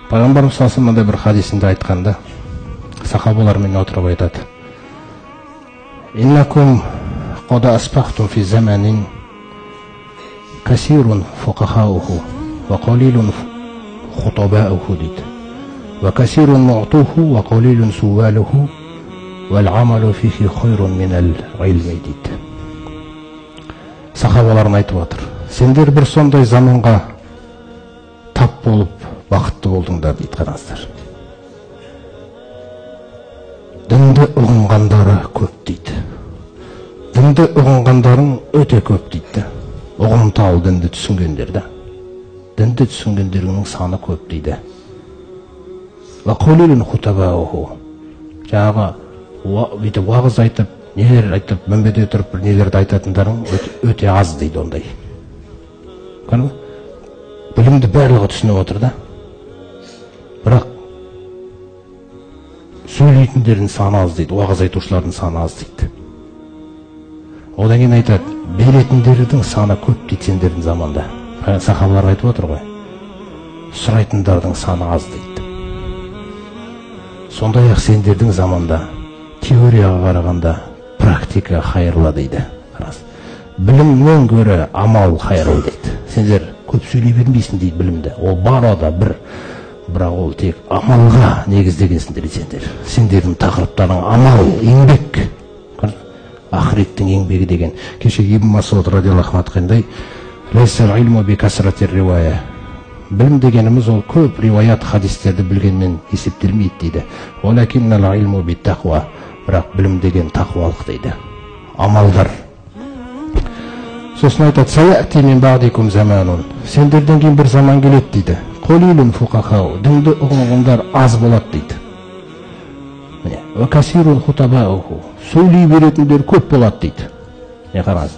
Пайғамбарымыз саллаллаху алейхи бір хадисінде айтқанда, сахабалармен отырып айтады: «Иннакум қада аспахтум фи заманин касирун фуқахауху ва қалилун хутабауху» дейді. «Ва касирун муътуху ва қалилун суалуху вал амалу фихи хойрун минал илми» дейді. Сахабаларын айтып отыр: сендер бір сондай заманға тап болып бақытты болдыңдар дейді. Қараңыздар, дінді ұғынғандары көп дейді. Дінді ұғынғандарың өте көп дейді. Ұғымтал дінді түсінгендер да. Дінді түсінгендерінің саны көп дейді. Вақалилун хутабауху, жаңағы бүйтіп уағыз айтып, нелер айтып, мінбеде тұрып бір нелерді айтатындарың өте аз дейді. Ондай білімді барлығы түсініп отыр да, бірақ сөйлейтіндердің саны аз дейді, уағыз айтушылардың саны аз дейді. Одан кейін айтады, беретіндердің саны көп дейді сендердің заманда. Сахабалар айтып отыр ғой, сұрайтындардың саны аз дейді. Сондай-ақ сендердің заманда теорияға қарағанда практика хайырлы дейді. Білімнен гөрі амал хайырлы дейді. Сендер көп сөйлей бермейсің дейді білімді. Ол бар ода бір, бірақ ол тек амалға негіздегенсіңдер сендер. Сендердің тақырыптарың амал, еңбек. Ақыреттің еңбегі деген. Кеше Ибн Масуд радиаллаху анху айтқандай, «Лайсал илму би касратир ривая». Білім дегеніміз ол көп риваят хадистерді білгенмен есептелмейді дейді. «Валакиннал илму би тақва». Бірақ білім деген тақуалық дейді. Амалдар. Сосын айтады: «Саяти мин баъдикум заманун». Сендерден кейін бір заман келеді дейді. «Қалилун фуқахау». Дінді ұғынғандар аз болады дейді. «Ва касирун хутабауху». Сөйлей беретіндер көп болады дейді. Не қараңыз.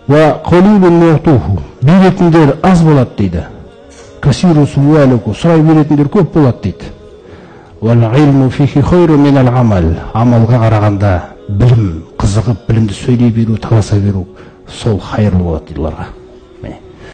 «Ва қалилун муътуху». Беретіндер аз болады дейді. «Касирун суалуху». Сұрай беретіндер көп болады дейді. «Вал илму фихи хойру минал амал». Амалға қарағанда білім, қызығып білімді сөйлей беру, таласа беру сол хайырлы болады дейді оларға.